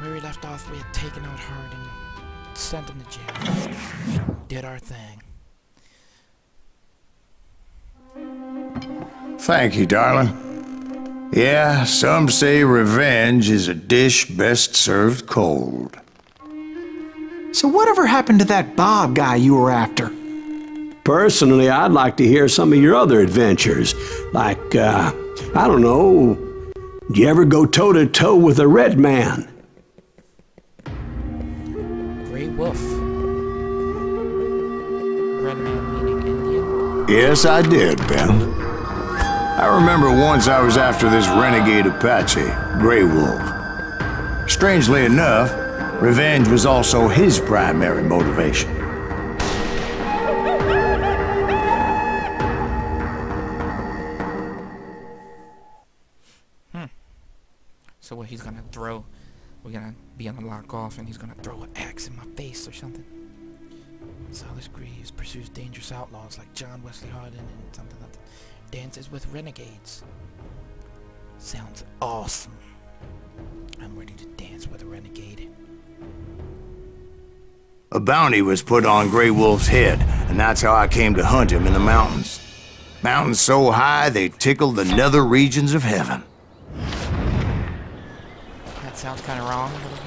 Where we left off, we had taken out Hardin, sent him to jail, did our thing. Thank you, darling. Yeah, some say revenge is a dish best served cold. So whatever happened to that Bob guy you were after? Personally, I'd like to hear some of your other adventures. Like, I don't know, did you ever go toe-to-toe with a red man? Grey Wolf. Red man meaning Indian? Yes, I did, Ben. I remember once I was after this renegade Apache, Grey Wolf. Strangely enough, revenge was also his primary motivation. So what, he's gonna throw, we're gonna be on the lock off and he's gonna throw an axe in my face or something. Silas Greaves pursues dangerous outlaws like John Wesley Hardin and something like that. Dances with renegades. Sounds awesome. I'm ready to dance with a renegade. A bounty was put on Grey Wolf's head, and that's how I came to hunt him in the mountains. Mountains so high they tickled the nether regions of heaven. That sounds kind of wrong a little bit.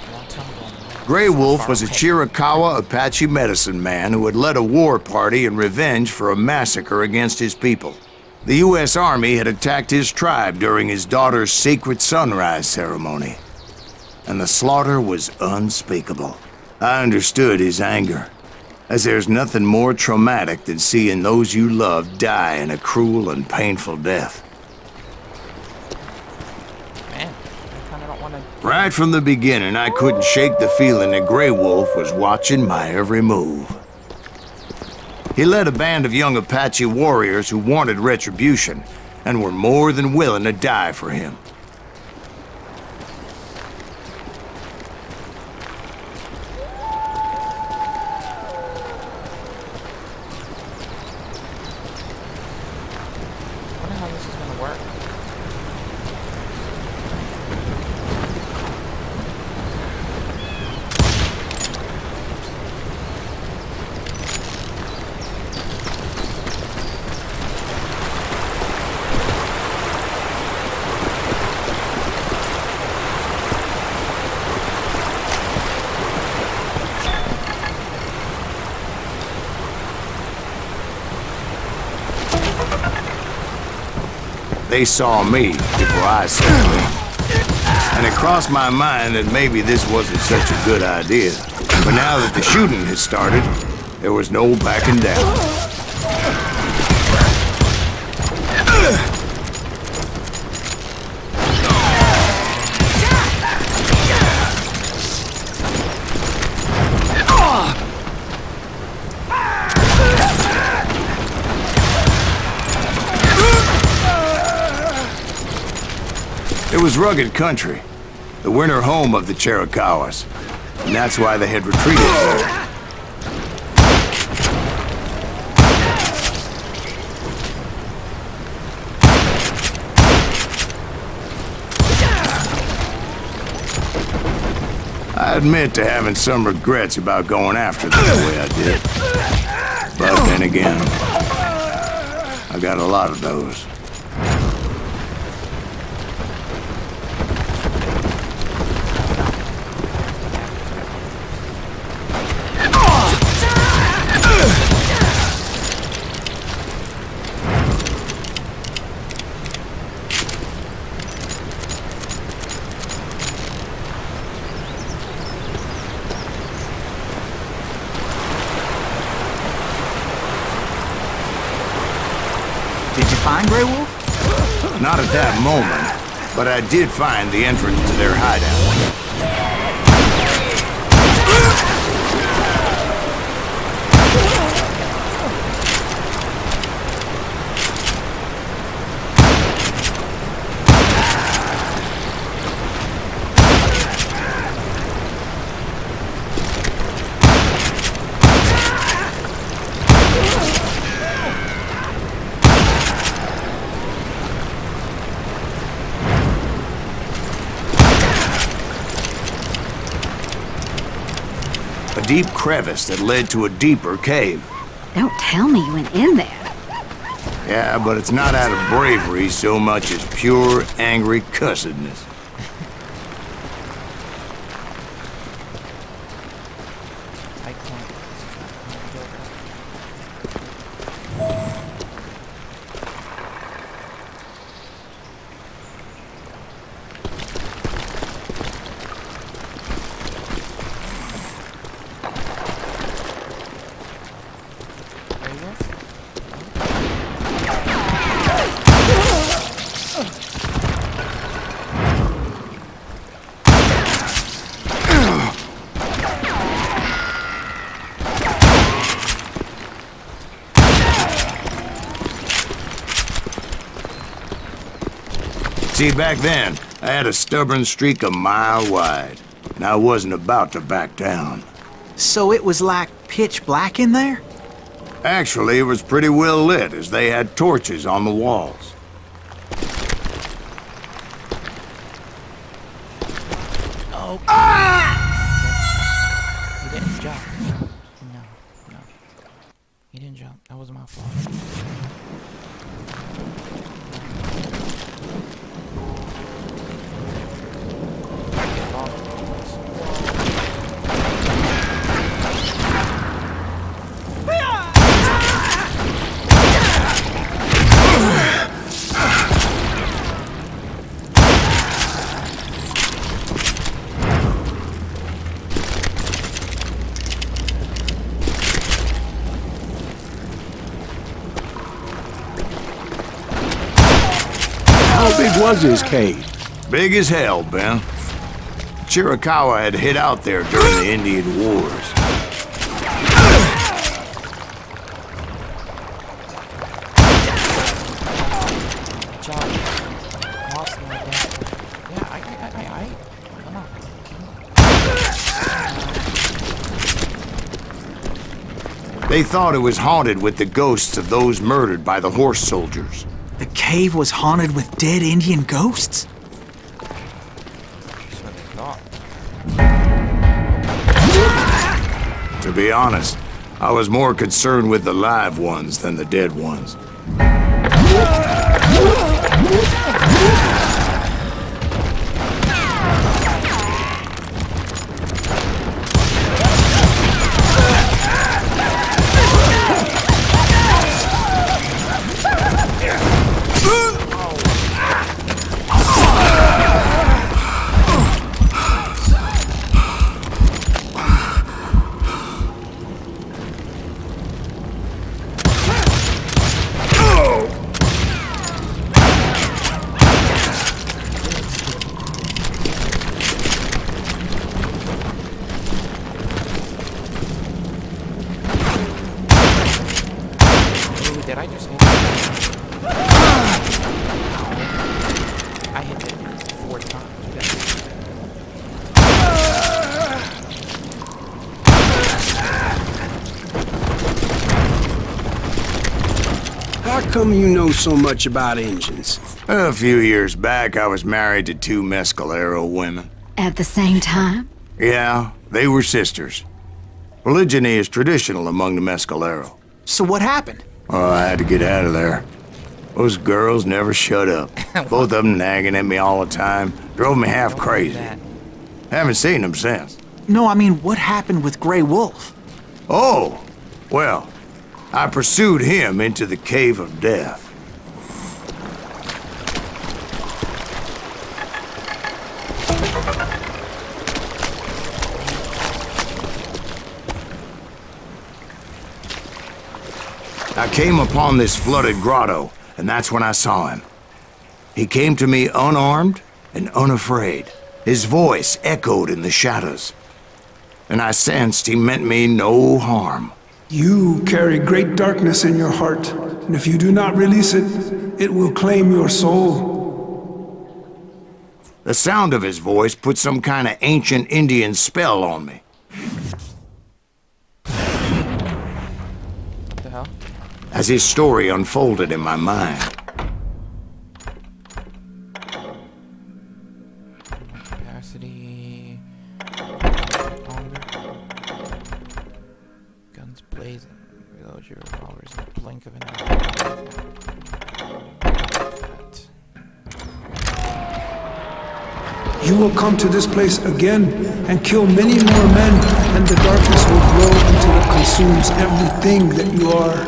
A long time ago. Grey Wolf was a Chiricahua Apache medicine man who had led a war party in revenge for a massacre against his people. The U.S. Army had attacked his tribe during his daughter's sacred sunrise ceremony, and the slaughter was unspeakable. I understood his anger, as there's nothing more traumatic than seeing those you love die in a cruel and painful death. Right from the beginning, I couldn't shake the feeling that Grey Wolf was watching my every move. He led a band of young Apache warriors who wanted retribution and were more than willing to die for him. I wonder how this is gonna work. They saw me before I saw them. And it crossed my mind that maybe this wasn't such a good idea. But now that the shooting had started, there was no backing down. It was rugged country, the winter home of the Chiricahuas, and that's why they had retreated there. I admit to having some regrets about going after them the way I did. But then again, I got a lot of those. Did you find Grey Wolf? Not at that moment, but I did find the entrance to their hideout. A deep crevice that led to a deeper cave. Don't tell me you went in there. Yeah, but it's not out of bravery so much as pure, angry cussedness. See, back then, I had a stubborn streak a mile wide, and I wasn't about to back down. So it was like pitch black in there? Actually, it was pretty well lit, as they had torches on the walls. Oh. Ah! He didn't jump. No. He didn't jump. That was my fault. How big was his cave? Big as hell, Ben. Chiricahua had hid out there during the Indian Wars. Come on. They thought it was haunted with the ghosts of those murdered by the horse soldiers. The cave was haunted with dead Indian ghosts? That's what they thought. To be honest, I was more concerned with the live ones than the dead ones. Did I just hit it? I hit it 4 times. How come you know so much about engines? A few years back, I was married to 2 Mescalero women. At the same time? Yeah, they were sisters. Polygyny is traditional among the Mescalero. So what happened? Oh, I had to get out of there. Those girls never shut up. Both of them nagging at me all the time. Drove me half crazy. Haven't seen them since. No, I mean, what happened with Grey Wolf? Oh, well, I pursued him into the Cave of Death. I came upon this flooded grotto, and that's when I saw him. He came to me unarmed and unafraid. His voice echoed in the shadows, and I sensed he meant me no harm. You carry great darkness in your heart, and if you do not release it, it will claim your soul. The sound of his voice put some kind of ancient Indian spell on me. What the hell? As his story unfolded in my mind. Capacity. Longer. charge your revolvers in the blink of an eye. You will come to this place again and kill many more men, and the darkness will grow until it consumes everything that you are.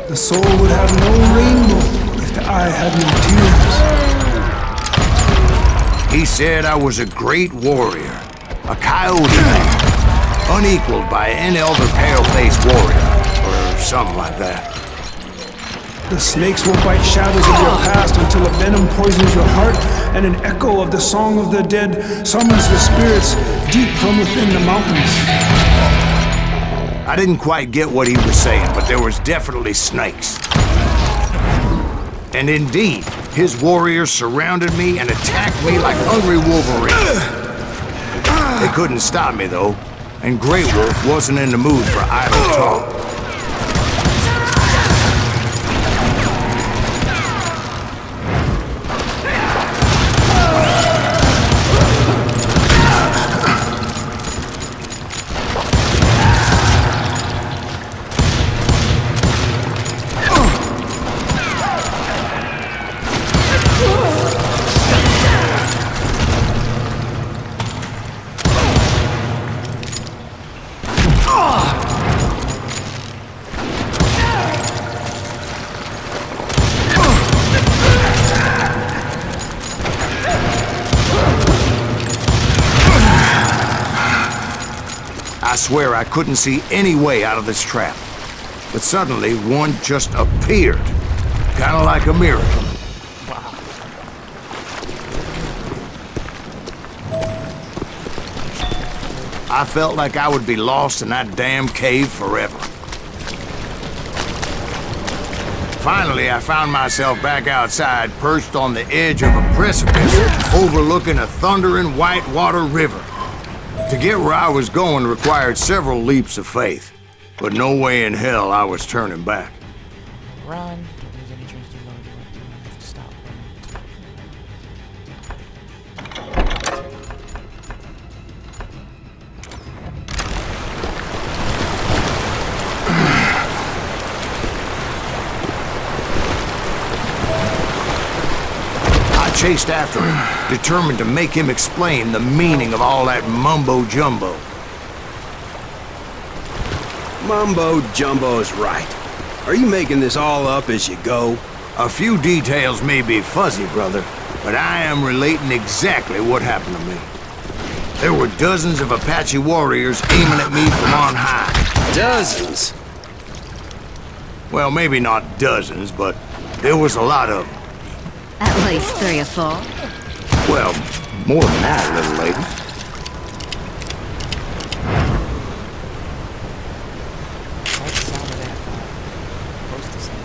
The soul would have no rainbow if the eye had no tears. He said I was a great warrior, a coyote man, unequaled by any other pale-faced warrior, or something like that. The snakes will bite shadows of your past until a venom poisons your heart, and an echo of the song of the dead summons the spirits deep from within the mountains. I didn't quite get what he was saying, but there was definitely snakes. And indeed, his warriors surrounded me and attacked me like hungry wolverines. They couldn't stop me, though, and Grey Wolf wasn't in the mood for idle talk. I swear I couldn't see any way out of this trap. But suddenly, one just appeared. Kind of like a miracle. Wow. I felt like I would be lost in that damn cave forever. Finally, I found myself back outside, perched on the edge of a precipice, overlooking a thundering whitewater river. To get where I was going required several leaps of faith, but no way in hell I was turning back. Run. Don't lose any chance to load your weapon. You have to stop I chased after him, determined to make him explain the meaning of all that mumbo-jumbo. Mumbo-jumbo's right. Are you making this all up as you go? A few details may be fuzzy, brother, but I am relating exactly what happened to me. There were dozens of Apache warriors aiming at me from on high. Dozens? Well, maybe not dozens, but there was a lot of them. At least 3 or 4. Well, more than that, little lady. What's the sound of that? Close to sound.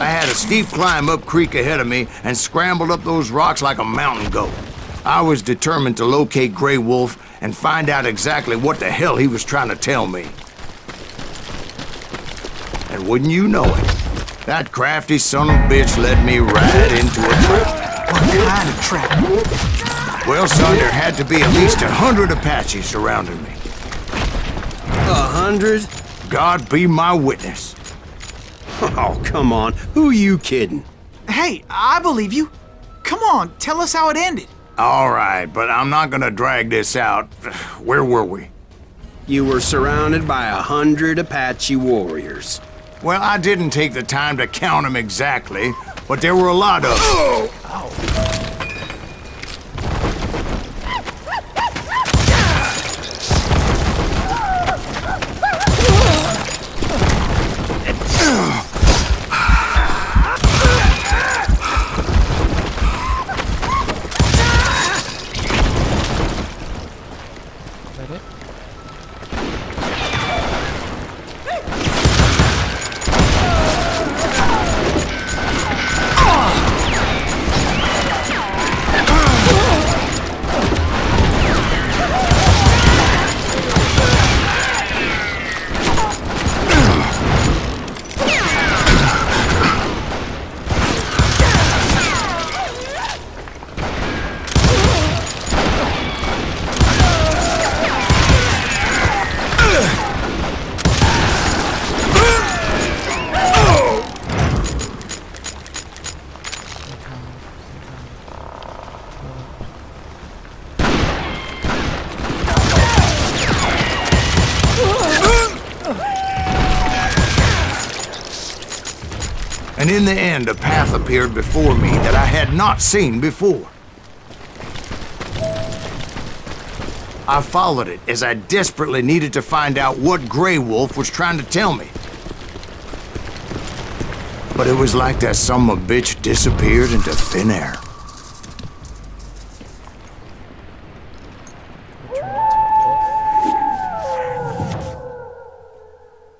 I had a steep climb up creek ahead of me and scrambled up those rocks like a mountain goat. I was determined to locate Grey Wolf and find out exactly what the hell he was trying to tell me. And wouldn't you know it, that crafty son of a bitch led me right into a trap. What kind of trap? Well, son, there had to be at least 100 Apaches surrounding me. 100? God be my witness. Oh, come on. Who you kidding? Hey, I believe you. Come on, tell us how it ended. All right, but I'm not gonna drag this out. Where were we? You were surrounded by 100 Apache warriors. Well, I didn't take the time to count them exactly, but there were a lot of them. And in the end, a path appeared before me that I had not seen before. I followed it as I desperately needed to find out what Grey Wolf was trying to tell me. But it was like that son of a bitch disappeared into thin air.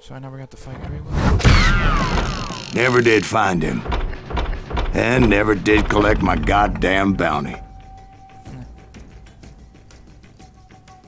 So I never got to fight Grey Wolf? Never did find him. And never did collect my goddamn bounty.